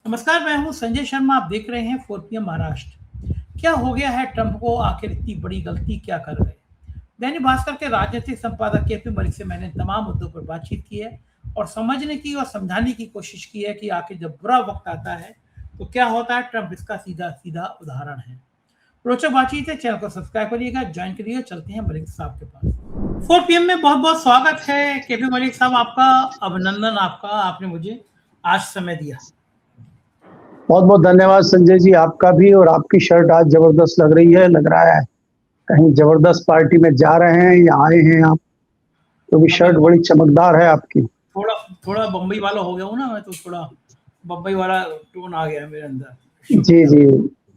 नमस्कार, मैं हूं संजय शर्मा। आप देख रहे हैं 4 PM महाराष्ट्र। क्या हो गया है ट्रंप को? आखिर इतनी बड़ी गलती क्या कर गए? दैनिक भास्कर के राजनीतिक संपादक केपी मलिक से मैंने तमाम मुद्दों पर बातचीत की है और समझने की और समझाने की कोशिश की है कि आखिर जब बुरा वक्त आता है तो क्या होता है। ट्रंप इसका सीधा सीधा उदाहरण है। रोचक बातचीत है। चैनल को सब्सक्राइब करिएगा, ज्वाइन करिएगा। चलते हैं मलिक साहब के पास। 4 PM में बहुत बहुत स्वागत है केपी मलिक साहब आपका। अभिनंदन आपका, आपने मुझे आज समय दिया। बहुत बहुत धन्यवाद संजय जी, आपका भी। और आपकी शर्ट आज जबरदस्त लग रही है। लग रहा है कहीं जबरदस्त पार्टी में जा रहे हैं या आए हैं आप, क्योंकि शर्ट बड़ी चमकदार है आपकी। थोड़ा थोड़ा बम्बई वाला हो गया हूँ ना मैं, तो थोड़ा बम्बई वाला टोन आ गया है मेरे अंदर। जी जी,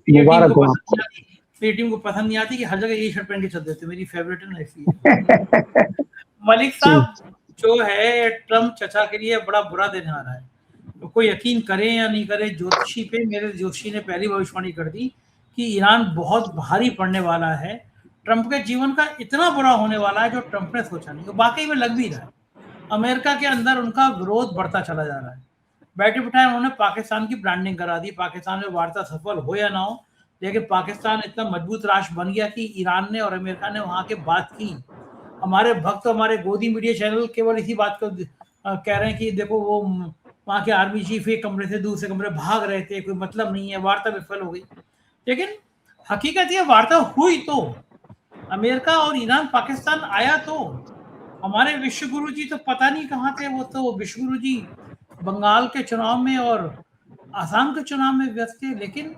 मुबारक हो आपको। मेरी टीम को पसंद नहीं आती कि हर जगह यही शर्ट पहन के चल देते। मेरी फेवरेट है ना, इसलिए। मलिक साहब, जो है ट्रम्प चचा के लिए बड़ा बुरा दिन आ रहा है। तो कोई यकीन करे या नहीं करे, ज्योतिषी पे मेरे ज्योतिषी ने पहली भविष्यवाणी कर दी कि ईरान बहुत भारी पड़ने वाला है। ट्रंप के जीवन का इतना बुरा होने वाला है जो ट्रंप ने सोचा नहीं। वाकई में लग भी रहा है। अमेरिका के अंदर उनका विरोध बढ़ता चला जा रहा है। बैठे बिठाए उन्होंने पाकिस्तान की ब्रांडिंग करा दी। पाकिस्तान में वार्ता सफल हो या ना हो, लेकिन पाकिस्तान इतना मजबूत राष्ट्र बन गया कि ईरान ने और अमेरिका ने वहां के बात की। हमारे भक्त, हमारे गोदी मीडिया चैनल केवल इसी बात को कह रहे हैं कि देखो वो वहां के आर्मी चीफ एक कमरे से दूसरे कमरे भाग रहे थे, कोई मतलब नहीं है, वार्ता विफल हो गई। लेकिन हकीकत ये, वार्ता हुई तो अमेरिका और ईरान पाकिस्तान आया तो हमारे विश्व गुरु जी तो पता नहीं कहाँ थे। वो तो विश्व गुरु जी बंगाल के चुनाव में और आसाम के चुनाव में व्यस्त थे। लेकिन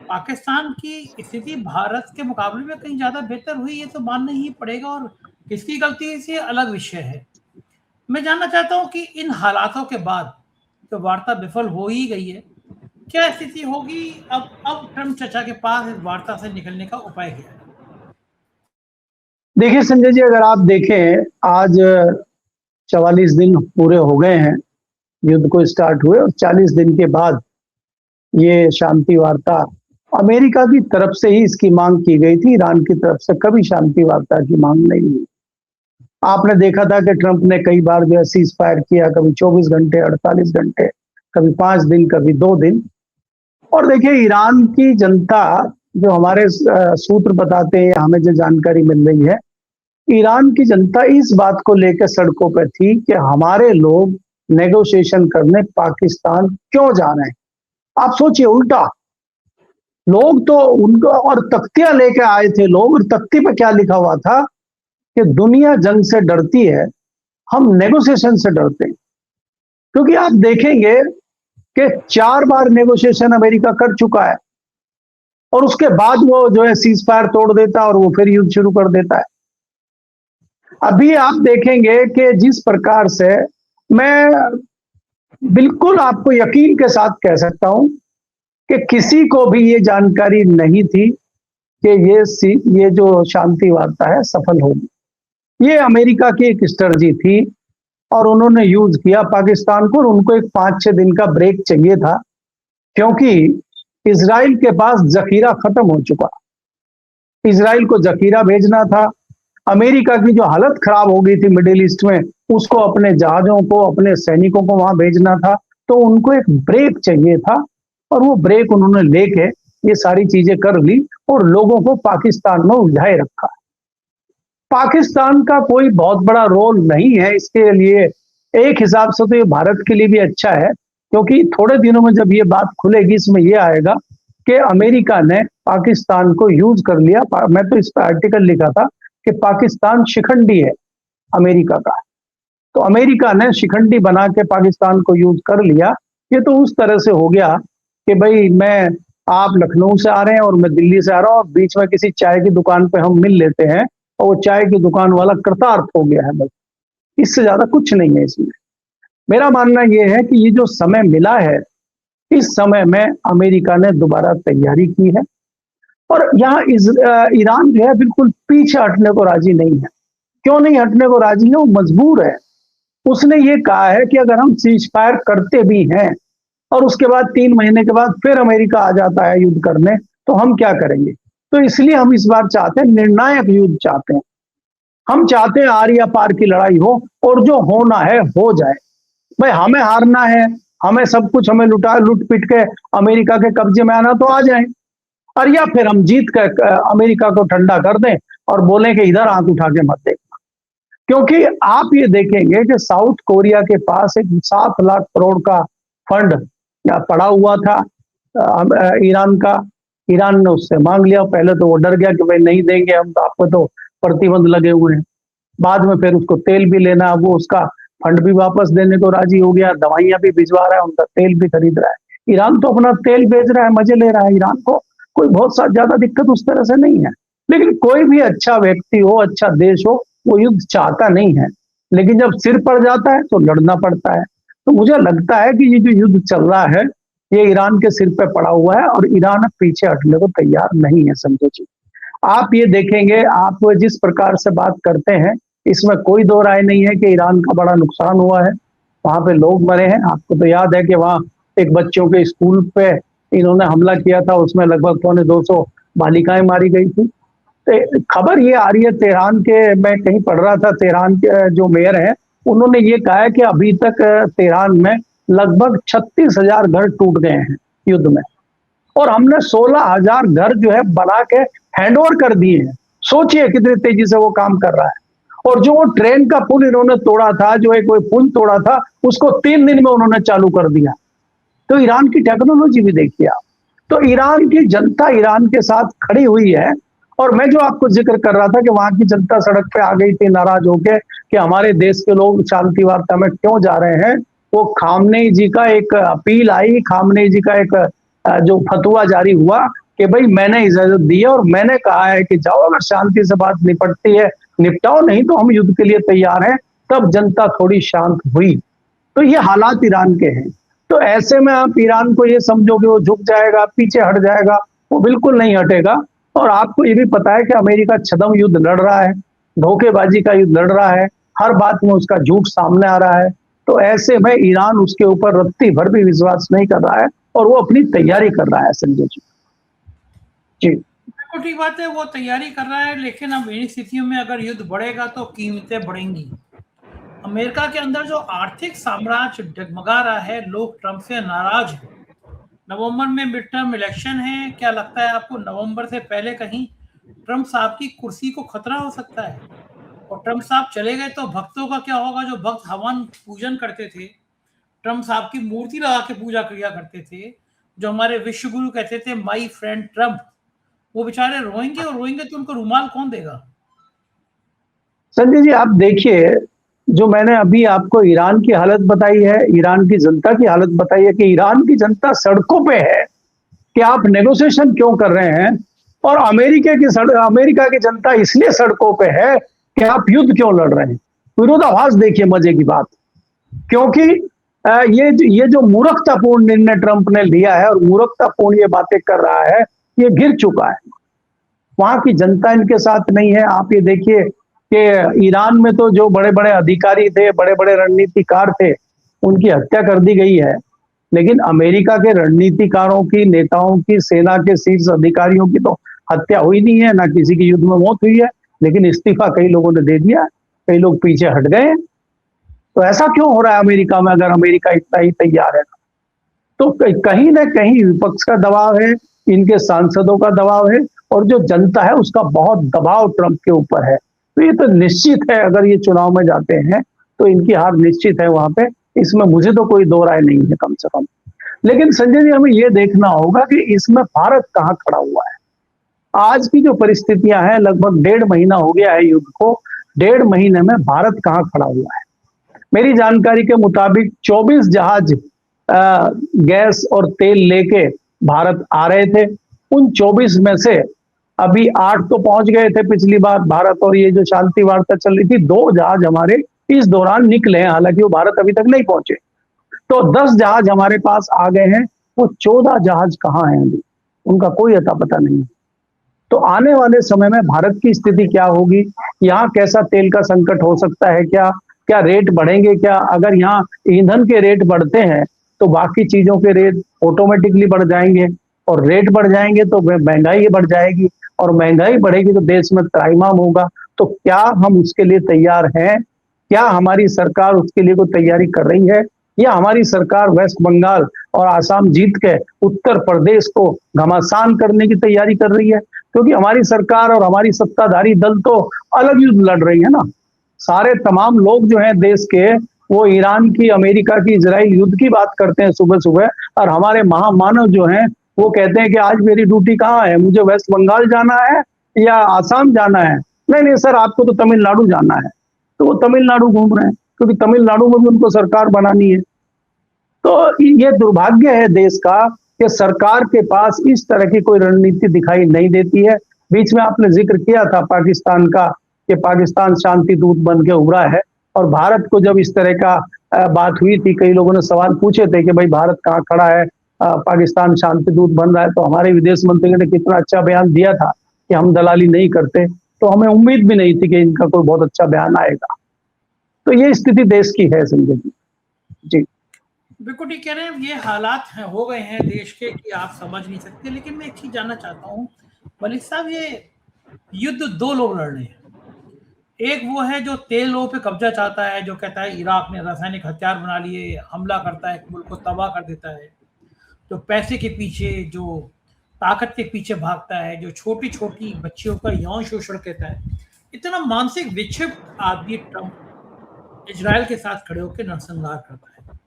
पाकिस्तान की स्थिति भारत के मुकाबले में कहीं ज्यादा बेहतर हुई, ये तो मानना ही पड़ेगा। और किसकी गलती है, ये अलग विषय है। मैं जानना चाहता हूँ कि इन हालातों के बाद तो वार्ता विफल हो ही गई है, क्या स्थिति होगी अब ट्रंप चचा के पास इस वार्ता से निकलने का उपाय क्या है? देखिए संजय जी, अगर आप देखें, आज 44 दिन पूरे हो गए हैं युद्ध को स्टार्ट हुए, और 40 दिन के बाद ये शांति वार्ता अमेरिका की तरफ से ही इसकी मांग की गई थी। ईरान की तरफ से कभी शांति वार्ता की मांग नहीं हुई। आपने देखा था कि ट्रंप ने कई बार जो है सीज फायर किया, कभी 24 घंटे, 48 घंटे, कभी 5 दिन, कभी 2 दिन। और देखिए, ईरान की जनता, जो हमारे सूत्र बताते हैं, हमें जो जानकारी मिल रही है, ईरान की जनता इस बात को लेकर सड़कों पर थी कि हमारे लोग नेगोशिएशन करने पाकिस्तान क्यों जा रहे हैं। आप सोचिए, उल्टा लोग तो उनको और तख्तियां लेके आए थे लोग, और तख्ती पे क्या लिखा हुआ था कि दुनिया जंग से डरती है, हम नेगोशिएशन से डरते हैं। क्योंकि आप देखेंगे कि 4 बार नेगोशिएशन अमेरिका कर चुका है, और उसके बाद वो जो है सीज फायर तोड़ देता है और वो फिर युद्ध शुरू कर देता है। अभी आप देखेंगे कि जिस प्रकार से, मैं बिल्कुल आपको यकीन के साथ कह सकता हूं कि किसी को भी ये जानकारी नहीं थी कि ये जो शांति वार्ता है सफल होगी। ये अमेरिका की एक स्ट्रेटजी थी और उन्होंने यूज किया पाकिस्तान को। उनको एक 5-6 दिन का ब्रेक चाहिए था, क्योंकि इजराइल के पास जखीरा खत्म हो चुका। इजराइल को जखीरा भेजना था। अमेरिका की जो हालत खराब हो गई थी मिडिल ईस्ट में, उसको अपने जहाजों को, अपने सैनिकों को वहां भेजना था। तो उनको एक ब्रेक चाहिए था, और वो ब्रेक उन्होंने लेके ये सारी चीजें कर ली और लोगों को पाकिस्तान में उलझाए रखा। पाकिस्तान का कोई बहुत बड़ा रोल नहीं है इसके लिए। एक हिसाब से तो ये भारत के लिए भी अच्छा है, क्योंकि थोड़े दिनों में जब ये बात खुलेगी, इसमें ये आएगा कि अमेरिका ने पाकिस्तान को यूज कर लिया। मैं तो इस पर आर्टिकल लिखा था कि पाकिस्तान शिखंडी है अमेरिका का। तो अमेरिका ने शिखंडी बना के पाकिस्तान को यूज कर लिया। ये तो उस तरह से हो गया कि भाई आप लखनऊ से आ रहे हैं और मैं दिल्ली से आ रहा हूँ, और बीच में किसी चाय की दुकान पे हम मिल लेते हैं, और वो चाय की दुकान वाला कृतार्थ हो गया है। बस इससे ज्यादा कुछ नहीं है इसमें। मेरा मानना यह है कि ये जो समय मिला है, इस समय में अमेरिका ने दोबारा तैयारी की है, और यहाँ ईरान जो है बिल्कुल पीछे हटने को राजी नहीं है। क्यों नहीं हटने को राजी है? वो मजबूर है। उसने ये कहा है कि अगर हम सीज फायर करते भी हैं और उसके बाद 3 महीने के बाद फिर अमेरिका आ जाता है युद्ध करने, तो हम क्या करेंगे? तो इसलिए हम इस बार चाहते हैं, निर्णायक युद्ध चाहते हैं। हम चाहते हैं आर या पार की लड़ाई हो, और जो होना है हो जाए। भाई हमें हारना है, हमें सब कुछ हमें लूट पिट के अमेरिका के कब्जे में आना तो आ जाए, और या फिर हम जीत कर अमेरिका को ठंडा कर दें और बोलें कि इधर आंख उठा के मत देखना। क्योंकि आप ये देखेंगे कि साउथ कोरिया के पास एक 7 लाख करोड़ का फंड पड़ा हुआ था ईरान का। ईरान ने उससे मांग लिया। पहले तो वो डर गया कि भाई नहीं देंगे हम, तो आपको तो प्रतिबंध लगे हुए हैं। बाद में फिर उसको तेल भी लेना, वो उसका फंड भी वापस देने को राजी हो गया, दवाइयां भी भिजवा रहा है, उनका तेल भी खरीद रहा है। ईरान तो अपना तेल बेच रहा है, मजे ले रहा है। ईरान को कोई बहुत ज्यादा दिक्कत उस तरह से नहीं है। लेकिन कोई भी अच्छा व्यक्ति हो, अच्छा देश हो, वो युद्ध चाहता नहीं है, लेकिन जब सिर पड़ जाता है तो लड़ना पड़ता है। तो मुझे लगता है कि ये जो युद्ध चल रहा है ये ईरान के सिर पे पड़ा हुआ है और ईरान पीछे हटने को तैयार नहीं है। संजय जी, आप ये देखेंगे, आप जिस प्रकार से बात करते हैं इसमें कोई दो राय नहीं है कि ईरान का बड़ा नुकसान हुआ है, वहां पे लोग मरे हैं। आपको तो याद है कि वहां एक बच्चों के स्कूल पे इन्होंने हमला किया था, उसमें लगभग 250 बालिकाएं मारी गई थी। खबर ये आ रही है तेहरान के, मैं कहीं पढ़ रहा था, तेहरान के जो मेयर हैं उन्होंने ये कहा है कि अभी तक तेहरान में लगभग 36,000 घर टूट गए हैं युद्ध में, और हमने 16,000 घर जो है बना के हैंडओवर कर दिए हैं। सोचिए कितनी तेजी से वो काम कर रहा है। और जो वो ट्रेन का पुल इन्होंने तोड़ा था, जो एक पुल तोड़ा था, उसको 3 दिन में उन्होंने चालू कर दिया। तो ईरान की टेक्नोलॉजी भी देखिए आप। तो ईरान की जनता ईरान के साथ खड़ी हुई है। और मैं जो आपको जिक्र कर रहा था कि वहां की जनता सड़क पे आ गई थी नाराज होकर कि हमारे देश के लोग शांति वार्ता में क्यों जा रहे हैं, वो खामनेई जी का एक अपील आई, खामनेई जी का एक जो फतवा जारी हुआ कि भाई मैंने इजाजत दी है और मैंने कहा है कि जाओ, अगर शांति से बात निपटती है निपटाओ, नहीं तो हम युद्ध के लिए तैयार हैं। तब जनता थोड़ी शांत हुई। तो ये हालात ईरान के हैं। तो ऐसे में आप ईरान को ये समझो कि वो झुक जाएगा, पीछे हट जाएगा, वो बिल्कुल नहीं हटेगा। और आपको ये भी पता है कि अमेरिका छद्म युद्ध लड़ रहा है, धोखेबाजी का युद्ध लड़ रहा है, हर बात में उसका झूठ सामने आ रहा है। तो ऐसे में ईरान उसके ऊपर रत्ती भर भी विश्वास नहीं कर रहा है और वो अपनी तैयारी कर रहा है। संजय जी, जी तो ठीक बात है, वो तैयारी कर रहा है, लेकिन अब इन स्थितियों में अगर युद्ध बढ़ेगा तो कीमतें बढ़ेंगी। अमेरिका के अंदर जो आर्थिक साम्राज्य डगमगा रहा है, लोग ट्रंप से नाराज हैं। नवंबर में मिड टर्म इलेक्शन है, क्या लगता है आपको नवंबर से पहले कहीं ट्रंप साहब की कुर्सी को खतरा हो सकता है? और ट्रंप साहब चले गए तो भक्तों का क्या होगा, जो भक्त हवन पूजन करते थे, ट्रंप साहब की मूर्ति लगा के पूजा किया करते थे, जो हमारे विश्व गुरु कहते थे माई फ्रेंड ट्रंप, वो बेचारे रोएंगे, और रोएंगे तो उनको रुमाल कौन देगा? संजय जी, आप देखिए, जो मैंने अभी आपको ईरान की हालत बताई है, ईरान की जनता की हालत बताई है कि ईरान की जनता सड़कों पे है कि आप नेगोशिएशन क्यों कर रहे हैं, और अमेरिका की जनता इसलिए सड़कों पे है कि आप युद्ध क्यों लड़ रहे हैं। विरोधाभास देखिए, मजे की बात, क्योंकि ये जो मूर्खतापूर्ण निर्णय ट्रंप ने लिया है और मूर्खतापूर्ण ये बातें कर रहा है, ये गिर चुका है। वहां की जनता इनके साथ नहीं है। आप ये देखिए कि ईरान में तो जो बड़े बड़े अधिकारी थे, बड़े बड़े रणनीतिकार थे, उनकी हत्या कर दी गई है। लेकिन अमेरिका के रणनीतिकारों की, नेताओं की, सेना के शीर्ष अधिकारियों की तो हत्या हुई नहीं है, ना किसी की युद्ध में मौत हुई है। लेकिन इस्तीफा कई लोगों ने दे दिया, कई लोग पीछे हट गए। तो ऐसा क्यों हो रहा है अमेरिका में, अगर अमेरिका इतना ही तैयार है? तो कहीं ना कहीं विपक्ष का दबाव है, इनके सांसदों का दबाव है, और जो जनता है उसका बहुत दबाव ट्रंप के ऊपर है। तो ये तो निश्चित है, अगर ये चुनाव में जाते हैं तो इनकी हार निश्चित है वहां पे। इसमें मुझे तो कोई दो राय नहीं है, कम से कम। लेकिन संजय जी, हमें ये देखना होगा कि इसमें भारत कहाँ खड़ा हुआ है। आज की जो परिस्थितियां हैं, लगभग 1.5 महीना हो गया है युद्ध को, 1.5 महीने में भारत कहाँ खड़ा हुआ है। मेरी जानकारी के मुताबिक 24 जहाज गैस और तेल लेके भारत आ रहे थे। उन 24 में से अभी 8 तो पहुंच गए थे पिछली बार भारत, और ये जो शांति वार्ता चल रही थी, 2 जहाज हमारे इस दौरान निकले हैं, हालांकि वो भारत अभी तक नहीं पहुंचे। तो 10 जहाज हमारे पास आ गए हैं। वो 14 जहाज कहाँ हैं अभी, उनका कोई अता पता नहीं। तो आने वाले समय में भारत की स्थिति क्या होगी, यहाँ कैसा तेल का संकट हो सकता है, क्या रेट बढ़ेंगे क्या? अगर यहाँ ईंधन के रेट बढ़ते हैं तो बाकी चीजों के रेट ऑटोमेटिकली बढ़ जाएंगे, और रेट बढ़ जाएंगे तो महंगाई बढ़ जाएगी, और महंगाई बढ़ेगी तो देश में त्राहिमाम होगा। तो क्या हम उसके लिए तैयार हैं? क्या हमारी सरकार उसके लिए कोई तैयारी कर रही है? या हमारी सरकार वेस्ट बंगाल और आसाम जीत के उत्तर प्रदेश को घमासान करने की तैयारी कर रही है? क्योंकि हमारी सरकार और हमारी सत्ताधारी दल तो अलग युद्ध लड़ रही है ना। सारे तमाम लोग जो हैं देश के, वो ईरान की, अमेरिका की, इजराइल युद्ध की बात करते हैं सुबह सुबह, और हमारे महामानव जो हैं वो कहते हैं कि आज मेरी ड्यूटी कहाँ है, मुझे वेस्ट बंगाल जाना है या आसाम जाना है? नहीं नहीं सर, आपको तो तमिलनाडु जाना है। तो वो तमिलनाडु घूम रहे हैं, क्योंकि तमिलनाडु में भी उनको सरकार बनानी है। तो ये दुर्भाग्य है देश का कि सरकार के पास इस तरह की कोई रणनीति दिखाई नहीं देती है। बीच में आपने जिक्र किया था पाकिस्तान का, कि पाकिस्तान शांति दूत बन के उभरा है, और भारत को जब इस तरह का बात हुई थी, कई लोगों ने सवाल पूछे थे कि भाई भारत कहाँ खड़ा है, पाकिस्तान शांति दूत बन रहा है, तो हमारे विदेश मंत्री ने कितना अच्छा बयान दिया था कि हम दलाली नहीं करते। तो हमें उम्मीद भी नहीं थी कि इनका कोई बहुत अच्छा बयान आएगा। तो ये स्थिति देश की है संजय जी। जी बिल्कुल ठीक कह रहे हैं। ये हालात हैं, हो गए हैं देश के कि आप समझ नहीं सकते। लेकिन मैं एक चीज जानना चाहता हूँ मलिक साहब, ये युद्ध दो लोग लड़ रहे हैं। एक वो है जो तेलों पे कब्जा चाहता है, जो कहता है इराक ने रासायनिक हथियार बना लिए, हमला करता है, मुल्क को तबाह कर देता है। जो पैसे के पीछे, जो ताकत के पीछे भागता है, जो छोटी छोटी बच्चियों का यौन शोषण कहता है। इतना मानसिक विक्षिप्त आदमी ट्रंप इजराइल के साथ खड़े होकर नरसंहार करता है।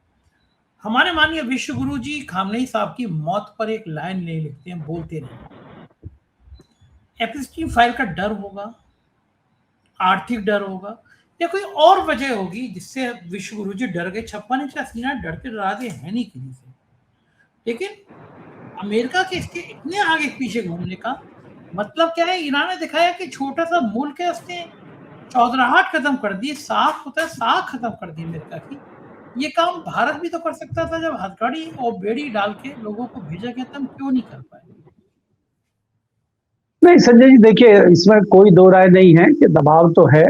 हमारे माननीय विश्व गुरु जी खामनेई साहब की मौत पर एक लाइन नहीं लिखते हैं, बोलते नहीं। एपस्टीन फाइल का डर होगा, आर्थिक डर होगा, या कोई और वजह होगी जिससे विश्व गुरु जी डर गए। छप्पा ने क्या सीना डरते डराते हैं नहीं किसी से। लेकिन अमेरिका के इसके इतने आगे पीछे घूमने का मतलब क्या है? ईरान ने दिखाया कि छोटा सा मुल्क है, उसने चौधराहट खत्म कर दी, साख होता है साख खत्म कर दी अमेरिका की। ये काम भारत भी तो कर सकता था। जब हथकड़ी और बेड़ी डाल के लोगों को भेजा गया था, हम क्यों नहीं कर पाए? नहीं संजय जी, देखिए इसमें कोई दो राय नहीं है कि दबाव तो है।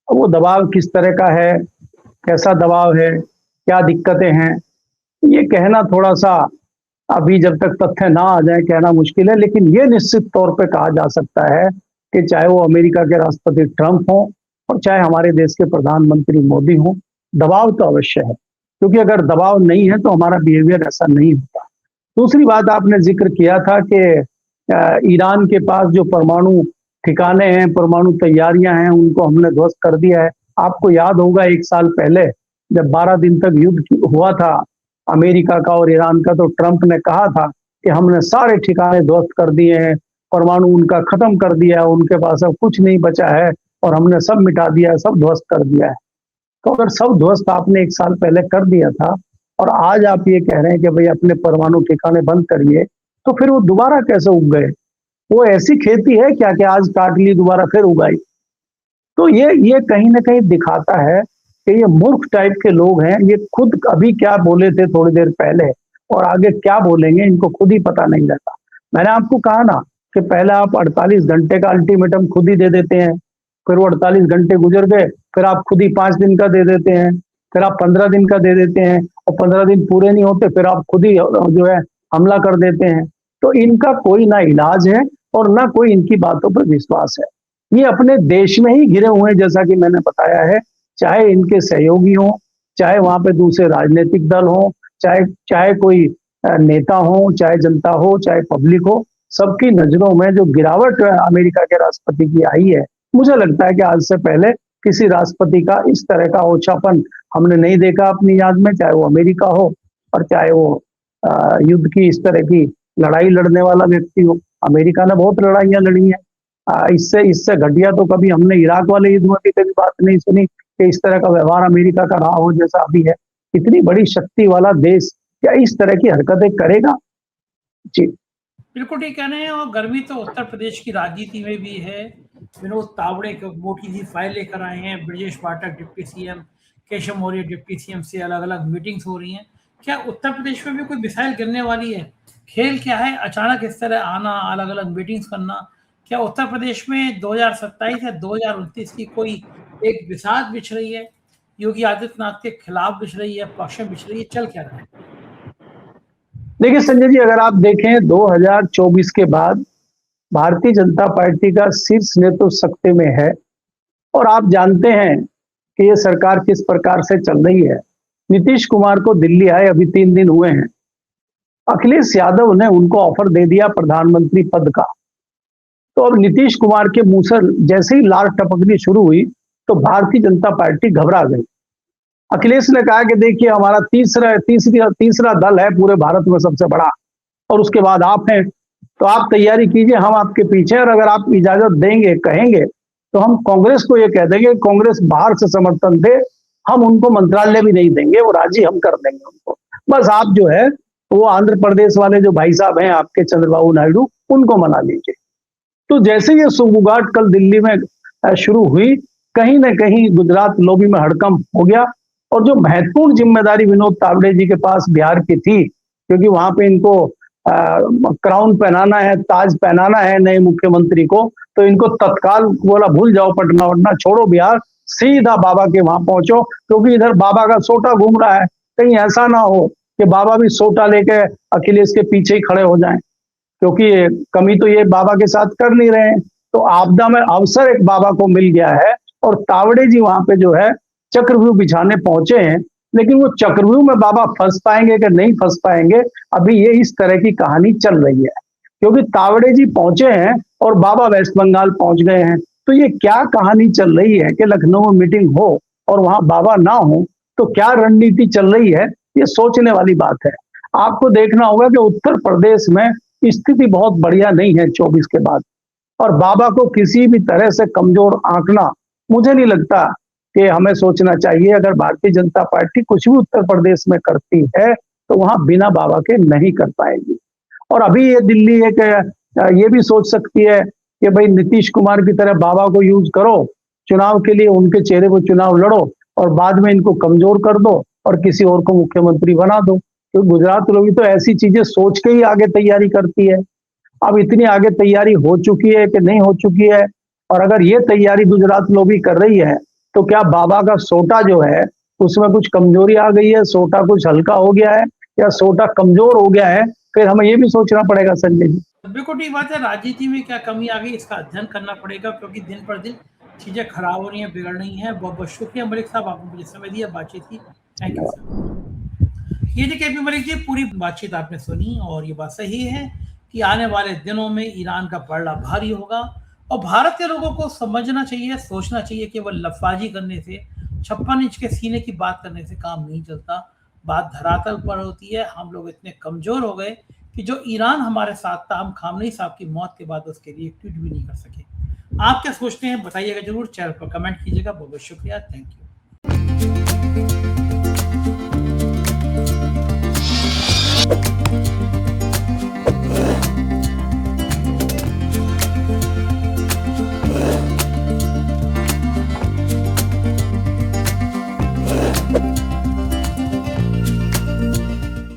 वो दबाव किस तरह का है, कैसा दबाव है, क्या दिक्कतें हैं, ये कहना थोड़ा सा अभी जब तक तथ्य ना आ जाए कहना मुश्किल है। लेकिन ये निश्चित तौर पे कहा जा सकता है कि चाहे वो अमेरिका के राष्ट्रपति ट्रंप हो और चाहे हमारे देश के प्रधानमंत्री मोदी हो, दबाव तो अवश्य है। क्योंकि अगर दबाव नहीं है तो हमारा बिहेवियर ऐसा नहीं होता। दूसरी बात आपने जिक्र किया था कि ईरान के पास जो परमाणु ठिकाने हैं, परमाणु तैयारियां हैं, उनको हमने ध्वस्त कर दिया है। आपको याद होगा 1 साल पहले जब 12 दिन तक युद्ध हुआ था अमेरिका का और ईरान का, तो ट्रंप ने कहा था कि हमने सारे ठिकाने ध्वस्त कर दिए हैं, परमाणु उनका खत्म कर दिया है, उनके पास अब कुछ नहीं बचा है और हमने सब मिटा दिया है, सब ध्वस्त कर दिया है। तो अगर सब ध्वस्त आपने 1 साल पहले कर दिया था और आज आप ये कह रहे हैं कि भाई अपने परमाणु ठिकाने बंद करिए, तो फिर वो दोबारा कैसे उग गए? वो ऐसी खेती है क्या कि आज काट ली दोबारा फिर उगाई? तो ये कहीं ना कहीं दिखाता है कि ये मूर्ख टाइप के लोग हैं। ये खुद अभी क्या बोले थे थोड़ी देर पहले और आगे क्या बोलेंगे इनको खुद ही पता नहीं रहता। मैंने आपको कहा ना कि पहले आप 48 घंटे का अल्टीमेटम खुद ही दे देते हैं, फिर वो 48 घंटे गुजर गए, फिर आप खुद ही 5 दिन का दे देते हैं, फिर आप 15 दिन का दे देते हैं, और 15 दिन पूरे नहीं होते फिर आप खुद ही जो है हमला कर देते हैं। तो इनका कोई ना इलाज है और ना कोई इनकी बातों पर विश्वास है। ये अपने देश में ही घिरे हुए हैं, जैसा कि मैंने बताया है। चाहे इनके सहयोगी हो, चाहे वहां पे दूसरे राजनीतिक दल हो, चाहे कोई नेता हो, चाहे जनता हो, चाहे पब्लिक हो, सबकी नजरों में जो गिरावट अमेरिका के राष्ट्रपति की आई है, मुझे लगता है कि आज से पहले किसी राष्ट्रपति का इस तरह का ओछापन हमने नहीं देखा अपनी याद में, चाहे वो अमेरिका हो और चाहे वो युद्ध की इस तरह की लड़ाई लड़ने वाला व्यक्ति हो। अमेरिका ने बहुत लड़ाइयां लड़ी हैं, इससे घटिया तो कभी हमने इराक वाले युद्ध में भी कभी बात नहीं सुनी कि इस तरह का व्यवहार अमेरिका का रहा हो जैसा अभी है। इतनी बड़ी शक्ति वाला देश क्या इस तरह की हरकतें करेगा? जी बिल्कुल ठीक कह रहे हैं। और गर्मी तो उत्तर प्रदेश की राजनीति में भी है। विनोद तावड़े को मोटी सी फाइल लेकर आए हैं, Brajesh Pathak deputy CM, Keshav Maurya deputy CM से अलग अलग मीटिंग्स हो रही हैं। क्या उत्तर प्रदेश में भी कोई मिसाइल गिरने वाली है? खेल क्या है अचानक इस तरह आना, अलग अलग मीटिंग्स करना? क्या उत्तर प्रदेश में 2027 या 2029 की कोई एक बिसात बिछ रही है? योगी आदित्यनाथ के खिलाफ बिछ रही है, पक्ष में बिछ रही है? चल क्या रहा है? देखिए संजय जी, अगर आप देखें 2024 के बाद भारतीय जनता पार्टी का शीर्ष नेतृत्व सत्ता में है और आप जानते हैं कि ये सरकार किस प्रकार से चल रही है। नीतीश कुमार को दिल्ली आए अभी 3 दिन हुए हैं, अखिलेश यादव ने उनको ऑफर दे दिया प्रधानमंत्री पद का। तो अब नीतीश कुमार के मुंह से जैसे ही लार टपकनी शुरू हुई तो भारतीय जनता पार्टी घबरा गई। अखिलेश ने कहा कि देखिए हमारा तीसरा दल है पूरे भारत में सबसे बड़ा, और उसके बाद आप हैं, तो आप तैयारी कीजिए, हम आपके पीछे हैं, और अगर आप इजाजत देंगे कहेंगे तो हम कांग्रेस को ये कह देंगे कांग्रेस बाहर से समर्थन दे, हम उनको मंत्रालय भी नहीं देंगे, वो राजी हम कर देंगे उनको, बस आप जो है वो आंध्र प्रदेश वाले जो भाई साहब हैं आपके चंद्रबाबू नायडू, उनको मना लीजिए। तो जैसे ये सुगबुगाहट कल दिल्ली में शुरू हुई, कहीं ना कहीं गुजरात लॉबी में हड़कंप हो गया, और जो महत्वपूर्ण जिम्मेदारी विनोद तावड़े जी के पास बिहार की थी, क्योंकि वहां पे इनको क्राउन पहनाना है, ताज पहनाना है नए मुख्यमंत्री को, तो इनको तत्काल बोला भूल जाओ पटना वटना, छोड़ो बिहार, सीधा बाबा के वहां पहुंचो, क्योंकि इधर बाबा का सोटा घूम रहा है, कहीं ऐसा ना हो कि बाबा भी सोटा लेके अखिलेश के पीछे ही खड़े हो जाएं, क्योंकि कमी तो ये बाबा के साथ कर नहीं रहे हैं। तो आपदा में अवसर एक बाबा को मिल गया है, और तावड़े जी वहां पे जो है चक्रव्यूह बिछाने पहुंचे हैं, लेकिन वो चक्रव्यूह में बाबा फंस पाएंगे कि नहीं फंस पाएंगे, अभी ये इस तरह की कहानी चल रही है, क्योंकि तावड़े जी पहुंचे हैं और बाबा वेस्ट बंगाल पहुंच गए हैं। तो ये क्या कहानी चल रही है कि लखनऊ में मीटिंग हो और वहां बाबा ना हो, तो क्या रणनीति चल रही है, ये सोचने वाली बात है। आपको देखना होगा कि उत्तर प्रदेश में स्थिति बहुत बढ़िया नहीं है 24 के बाद, और बाबा को किसी भी तरह से कमजोर आंकना मुझे नहीं लगता कि हमें सोचना चाहिए। अगर भारतीय जनता पार्टी कुछ भी उत्तर प्रदेश में करती है तो वहां बिना बाबा के नहीं कर पाएगी। और अभी ये दिल्ली एक ये भी सोच सकती है कि भाई नीतीश कुमार की तरह बाबा को यूज करो चुनाव के लिए, उनके चेहरे पर चुनाव लड़ो और बाद में इनको कमजोर कर दो और किसी और को मुख्यमंत्री बना दो। तो गुजरात लोग तो ऐसी चीजें सोच के ही आगे तैयारी करती है। अब इतनी आगे तैयारी हो चुकी है कि नहीं हो चुकी है, और अगर ये तैयारी गुजरात लोग भी कर रही है तो क्या बाबा का सोटा जो है उसमें कुछ कमजोरी आ गई है, सोटा कुछ हल्का हो गया है या सोटा कमजोर हो गया है, फिर हमें ये भी सोचना पड़ेगा संजय जी। बिल्कुल ठीक बात है। राजनीति में क्या कमी आ गई इसका अध्ययन करना पड़ेगा, क्योंकि दिन पर दिन चीजें खराब हो रही हैं, बिगड़ रही हैं। बहुत बहुत शुक्रिया मलिक साहब, आपने मुझे समय दिया, बातचीत की, थैंक यू सर। ये देखिए केपी मलिक जी, पूरी बातचीत आपने सुनी और ये बात सही है कि आने वाले दिनों में ईरान का पलड़ा भारी होगा, और भारत के लोगों को समझना चाहिए, सोचना चाहिए कि वो लफाजी करने से, 56 इंच के सीने की बात करने से काम नहीं चलता। बात धरातल पर होती है। हम लोग इतने कमजोर हो गए कि जो ईरान हमारे साथ था, हम खामनेई साहब की मौत के बाद उसके लिए ट्वीट भी नहीं कर सके। आप क्या सोचते हैं बताइएगा जरूर, चैनल पर कमेंट कीजिएगा। बहुत बहुत शुक्रिया, थैंक यू।